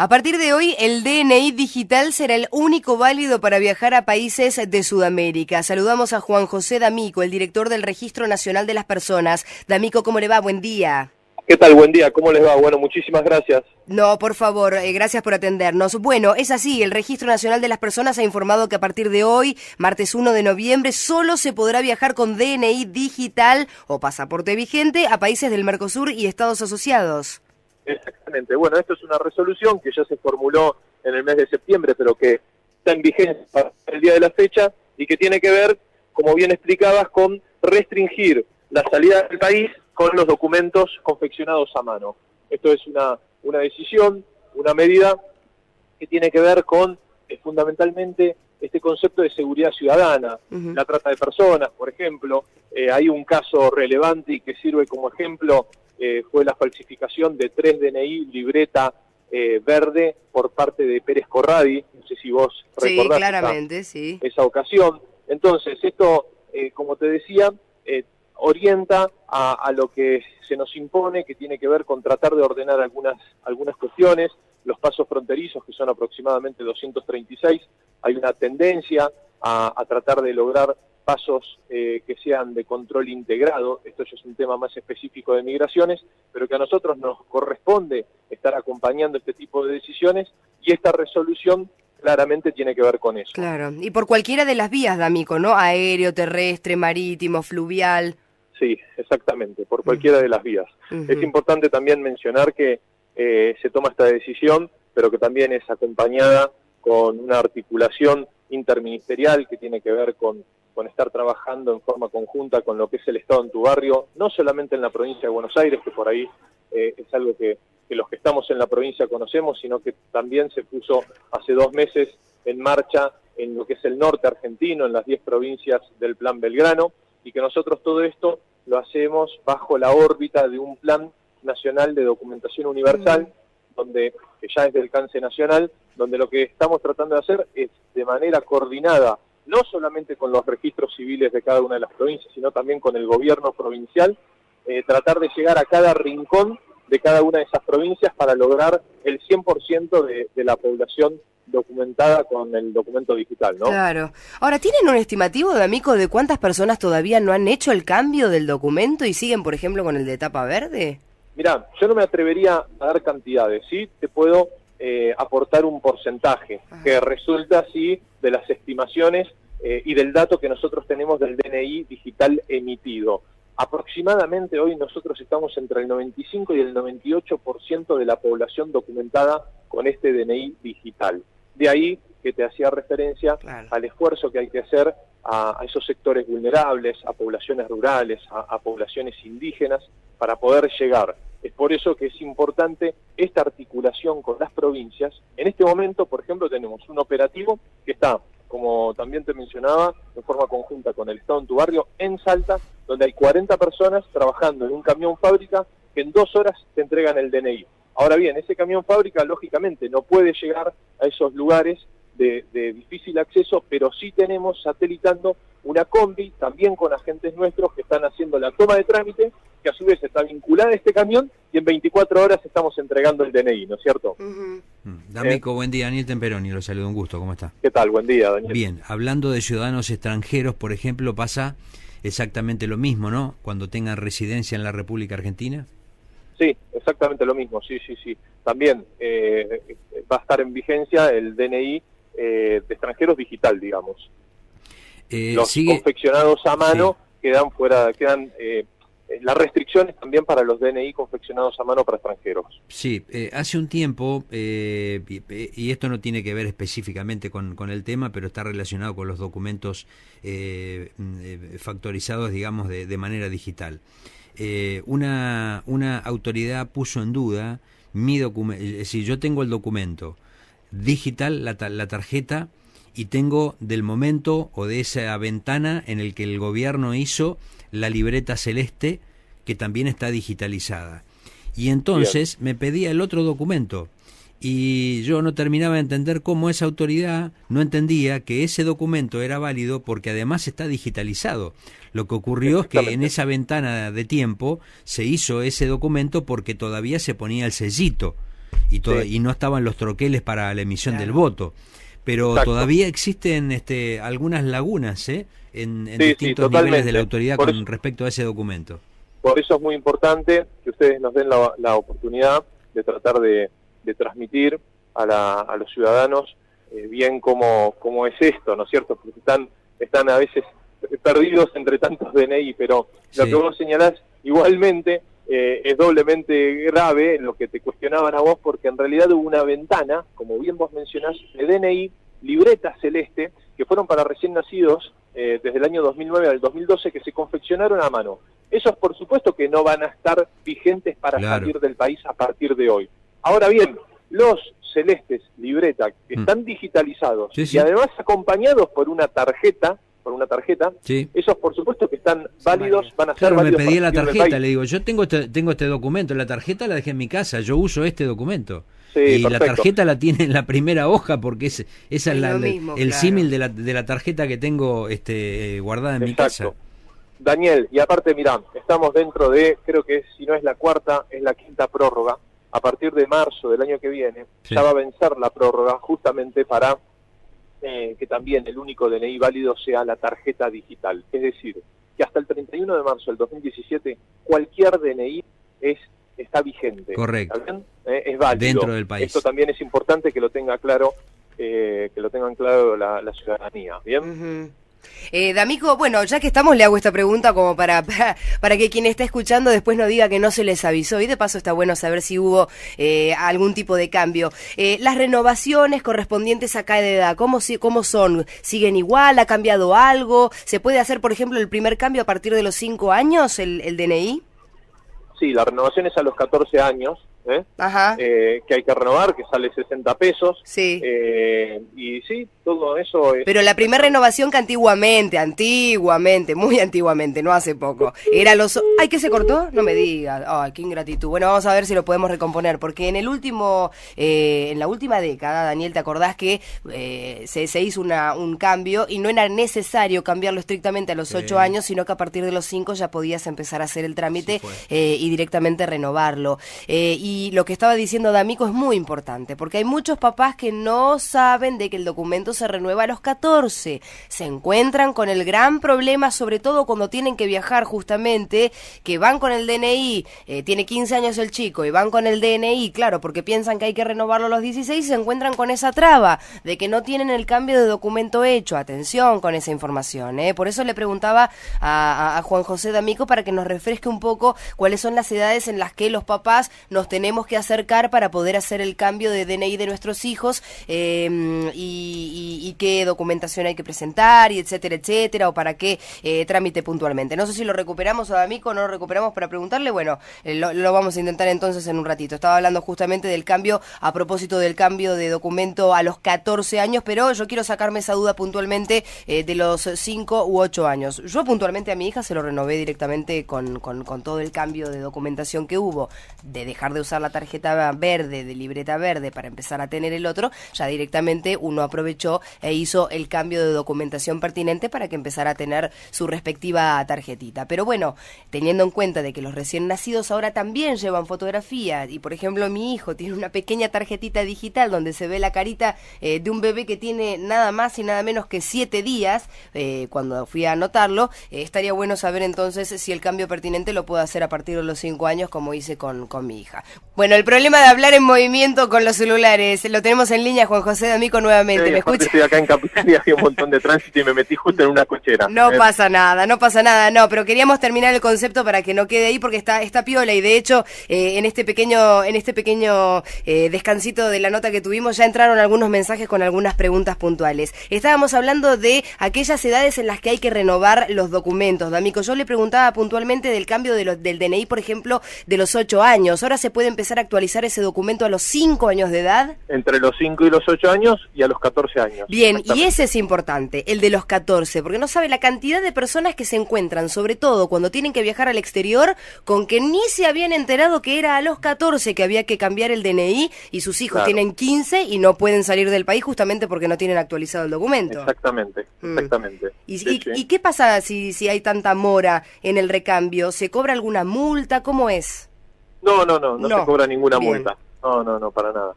A partir de hoy, el DNI digital será el único válido para viajar a países de Sudamérica. Saludamos a Juan José D'Amico, el director del Registro Nacional de las Personas. D'Amico, ¿cómo le va? Buen día. ¿Qué tal? Buen día. ¿Cómo les va? Bueno, muchísimas gracias. No, por favor, gracias por atendernos. Bueno, es así, el Registro Nacional de las Personas ha informado que a partir de hoy, martes 1 de noviembre, solo se podrá viajar con DNI digital o pasaporte vigente a países del Mercosur y estados asociados. Exactamente. Bueno, esto es una resolución que ya se formuló en el mes de septiembre, pero que está en vigencia para el día de la fecha y que tiene que ver, como bien explicabas, con restringir la salida del país con los documentos confeccionados a mano. Esto es una decisión, una medida que tiene que ver con fundamentalmente este concepto de seguridad ciudadana, la trata de personas, por ejemplo. Hay un caso relevante y que sirve como ejemplo, fue la falsificación de 3 DNI libreta verde por parte de Pérez Corradi. No sé si vos recordás claramente, esa ocasión. Entonces, esto, como te decía, orienta a lo que se nos impone, que tiene que ver con tratar de ordenar algunas cuestiones, los pasos fronterizos, que son aproximadamente 236, hay una tendencia a tratar de lograr pasos que sean de control integrado. Esto ya es un tema más específico de migraciones, pero que a nosotros nos corresponde estar acompañando este tipo de decisiones, y esta resolución claramente tiene que ver con eso. Claro, y por cualquiera de las vías, D'Amico, ¿no? Aéreo, terrestre, marítimo, fluvial. Sí, exactamente, por cualquiera de las vías. Es importante también mencionar que se toma esta decisión, pero que también es acompañada con una articulación interministerial que tiene que ver con estar trabajando en forma conjunta con lo que es el Estado en tu barrio, no solamente en la provincia de Buenos Aires, que por ahí es algo que los que estamos en la provincia conocemos, sino que también se puso hace 2 meses en marcha en lo que es el norte argentino, en las 10 provincias del Plan Belgrano, y que nosotros todo esto lo hacemos bajo la órbita de un Plan Nacional de Documentación Universal, donde que ya es de alcance nacional, donde lo que estamos tratando de hacer es de manera coordinada, no solamente con los registros civiles de cada una de las provincias, sino también con el gobierno provincial, tratar de llegar a cada rincón de cada una de esas provincias para lograr el 100% de la población documentada con el documento digital, ¿no? Claro. Ahora, ¿tienen un estimativo, D'Amico, de cuántas personas todavía no han hecho el cambio del documento y siguen, por ejemplo, con el de tapa verde? Mirá, yo no me atrevería a dar cantidades, ¿sí? Te puedo aportar un porcentaje que resulta, sí, de las estimaciones y del dato que nosotros tenemos del DNI digital emitido. Aproximadamente hoy nosotros estamos entre el 95 y el 98% de la población documentada con este DNI digital. De ahí que te hacía referencia al esfuerzo que hay que hacer a esos sectores vulnerables, a poblaciones rurales, a poblaciones indígenas, para poder llegar. Es por eso que es importante esta articulación con las provincias. En este momento, por ejemplo, tenemos un operativo que está, como también te mencionaba, en forma conjunta con el Estado en tu barrio, en Salta, donde hay 40 personas trabajando en un camión fábrica que en 2 horas te entregan el DNI. Ahora bien, ese camión fábrica, lógicamente, no puede llegar a esos lugares de difícil acceso, pero sí tenemos satelitando una combi, también con agentes nuestros que están haciendo la toma de trámite, que a su vez está vinculada a este camión, y en 24 horas estamos entregando el DNI, ¿no es cierto? D'Amico, buen día. Daniel Temperoni, lo saludo, un gusto, ¿cómo está? ¿Qué tal? Buen día, Daniel. Bien, hablando de ciudadanos extranjeros, por ejemplo, pasa exactamente lo mismo, ¿no? Cuando tengan residencia en la República Argentina. Sí, exactamente lo mismo, sí. También va a estar en vigencia el DNI de extranjeros digital, digamos. Los confeccionados a mano quedan fuera, las restricciones también para los DNI confeccionados a mano para extranjeros. Sí, hace un tiempo, y esto no tiene que ver específicamente con el tema, pero está relacionado con los documentos factorizados, digamos, de manera digital. Una autoridad puso en duda mi documento, es decir, yo tengo el documento digital, la tarjeta, y tengo del momento o de esa ventana en el que el gobierno hizo la libreta celeste, que también está digitalizada. Y entonces me pedía el otro documento, y yo no terminaba de entender cómo esa autoridad no entendía que ese documento era válido porque además está digitalizado. Lo que ocurrió es que en esa ventana de tiempo se hizo ese documento porque todavía se ponía el sellito. y no estaban los troqueles para la emisión del voto. Pero Exacto. todavía existen algunas lagunas en distintos niveles de la autoridad con respecto a ese documento. Por eso es muy importante que ustedes nos den la oportunidad de tratar de transmitir a los ciudadanos bien cómo es esto, ¿no es cierto? Porque están a veces perdidos entre tantos DNI, pero lo que vos señalás igualmente es doblemente grave en lo que te cuestionaban a vos, porque en realidad hubo una ventana, como bien vos mencionás, de DNI, libreta celeste, que fueron para recién nacidos desde el año 2009 al 2012, que se confeccionaron a mano. Esos, por supuesto, que no van a estar vigentes para salir del país a partir de hoy. Ahora bien, los celestes libreta que están digitalizados y además acompañados por una tarjeta, esos por supuesto que están válidos, van a ser válidos. Me pedí la tarjeta, le digo, yo tengo este documento, la tarjeta la dejé en mi casa, yo uso este documento. Y perfecto. La tarjeta la tiene en la primera hoja porque esa es el símil de la tarjeta que tengo guardada en mi casa. Daniel, y aparte, mirá, estamos dentro de, creo que si no es la cuarta, es la quinta prórroga. A partir de marzo del año que viene, ya va a vencer la prórroga justamente para que también el único DNI válido sea la tarjeta digital. Es decir, que hasta el 31 de marzo del 2017, cualquier DNI está vigente. Correcto. ¿Está bien? Es válido. Dentro del país. Esto también es importante que lo tengan claro la ciudadanía. ¿Bien? D'Amico, bueno, ya que estamos, le hago esta pregunta como para que quien está escuchando después no diga que no se les avisó, y de paso está bueno saber si hubo algún tipo de cambio. Las renovaciones correspondientes a cada edad, ¿cómo son? ¿Siguen igual? ¿Ha cambiado algo? ¿Se puede hacer, por ejemplo, el primer cambio a partir de los 5 años, el DNI? Sí, la renovación es a los 14 años, que hay que renovar, que sale 60 pesos. Sí. Y sí, todo eso es... Pero la primera renovación que muy antiguamente, no hace poco, era los... ¡Ay, que se cortó! No me digas. ¡Ay, qué ingratitud! Bueno, vamos a ver si lo podemos recomponer, porque en la última década, Daniel, ¿te acordás que se hizo un cambio y no era necesario cambiarlo estrictamente a los 8 años, sino que a partir de los 5 ya podías empezar a hacer el trámite y directamente renovarlo? Y lo que estaba diciendo D'Amico es muy importante, porque hay muchos papás que no saben de que el documento se renueva a los 14. Se encuentran con el gran problema, sobre todo cuando tienen que viajar justamente, que van con el DNI, tiene 15 años el chico, y van con el DNI, claro, porque piensan que hay que renovarlo a los 16, y se encuentran con esa traba de que no tienen el cambio de documento hecho. Atención con esa información, Por eso le preguntaba a Juan José D'Amico para que nos refresque un poco cuáles son las edades en las que los papás nos tenemos que acercar para poder hacer el cambio de DNI de nuestros hijos, y qué documentación hay que presentar, y etcétera, o para qué trámite puntualmente. No sé si lo recuperamos a D'Amico o no lo recuperamos para preguntarle. Bueno, lo vamos a intentar entonces en un ratito. Estaba hablando justamente del cambio, a propósito del cambio de documento a los 14 años, pero yo quiero sacarme esa duda puntualmente de los 5 u 8 años. Yo puntualmente a mi hija se lo renové directamente con todo el cambio de documentación que hubo, de dejar de usar la tarjeta verde, de libreta verde, para empezar a tener el otro. Ya directamente uno aprovechó e hizo el cambio de documentación pertinente para que empezara a tener su respectiva tarjetita. Pero bueno, teniendo en cuenta de que los recién nacidos ahora también llevan fotografía, y por ejemplo mi hijo tiene una pequeña tarjetita digital donde se ve la carita de un bebé que tiene nada más y nada menos que 7 días, cuando fui a anotarlo, estaría bueno saber entonces si el cambio pertinente lo puedo hacer a partir de los 5 años, como hice con mi hija. Bueno, el problema de hablar en movimiento con los celulares, lo tenemos en línea Juan José D'Amico nuevamente. Sí, ¿me escucha? Estoy acá en Capital y había un montón de tránsito y me metí justo en una cochera. No pasa nada, no, pero queríamos terminar el concepto para que no quede ahí, porque está piola, y de hecho en este pequeño descansito de la nota que tuvimos ya entraron algunos mensajes con algunas preguntas puntuales. Estábamos hablando de aquellas edades en las que hay que renovar los documentos, D'Amico. Yo le preguntaba puntualmente del cambio del DNI, por ejemplo, de los 8 años. Ahora se puede empezar a actualizar ese documento a los 5 años de edad. Entre los 5 y los 8 años y a los 14 años. Bien, y ese es importante, el de los 14, porque no sabe la cantidad de personas que se encuentran, sobre todo cuando tienen que viajar al exterior, con que ni se habían enterado que era a los 14 que había que cambiar el DNI, y sus hijos tienen 15 y no pueden salir del país justamente porque no tienen actualizado el documento. Exactamente. ¿Y qué pasa si hay tanta mora en el recambio? ¿Se cobra alguna multa? ¿Cómo es? No se cobra ninguna multa. No, para nada.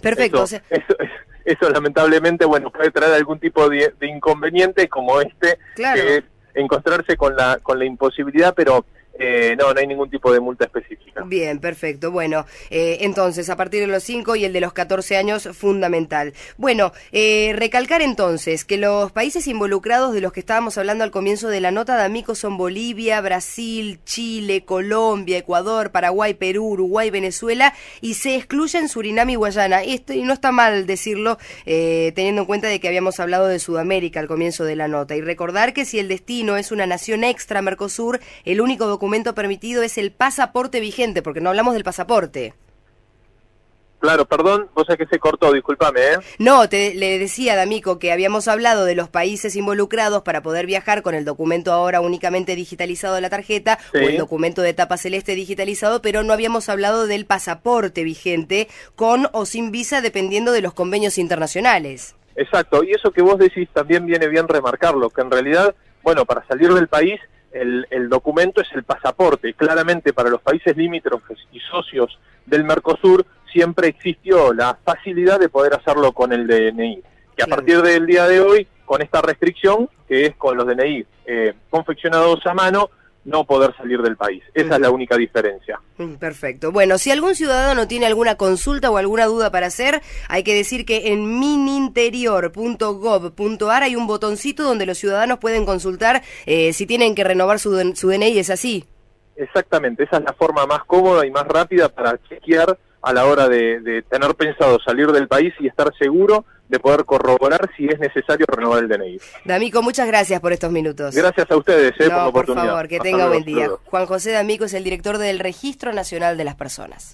Perfecto. Eso lamentablemente, bueno, puede traer algún tipo de inconveniente como claro, que es encontrarse con la imposibilidad, pero no hay ningún tipo de multa específica. Bien, perfecto. Bueno, entonces, a partir de los 5 y el de los 14 años, fundamental. Bueno, recalcar entonces que los países involucrados de los que estábamos hablando al comienzo de la nota, D'Amico, son Bolivia, Brasil, Chile, Colombia, Ecuador, Paraguay, Perú, Uruguay, Venezuela, y se excluyen Surinam y Guayana. Y no está mal decirlo, teniendo en cuenta de que habíamos hablado de Sudamérica al comienzo de la nota. Y recordar que si el destino es una nación extra Mercosur, el único documento permitido es el pasaporte vigente, porque no hablamos del pasaporte. Claro, perdón, vos sabés que se cortó, discúlpame, ¿eh? No, le decía, D'Amico, que habíamos hablado de los países involucrados para poder viajar con el documento ahora únicamente digitalizado de la tarjeta, sí, o el documento de tapa celeste digitalizado, pero no habíamos hablado del pasaporte vigente, con o sin visa, dependiendo de los convenios internacionales. Exacto, y eso que vos decís también viene bien remarcarlo, que en realidad, bueno, para salir del país, el documento es el pasaporte. Claramente para los países limítrofes y socios del Mercosur siempre existió la facilidad de poder hacerlo con el DNI. Que a partir del día de hoy, con esta restricción, que es con los DNI confeccionados a mano, no poder salir del país. Esa es la única diferencia. Perfecto. Bueno, si algún ciudadano tiene alguna consulta o alguna duda para hacer, hay que decir que en mininterior.gov.ar hay un botoncito donde los ciudadanos pueden consultar si tienen que renovar su DNI, ¿es así? Exactamente, esa es la forma más cómoda y más rápida para chequear a la hora de tener pensado salir del país y estar seguro de poder corroborar si es necesario renovar el DNI. D'Amico, muchas gracias por estos minutos. Gracias a ustedes por la oportunidad. Por favor, que tenga buen día. Juan José D'Amico es el director del Registro Nacional de las Personas.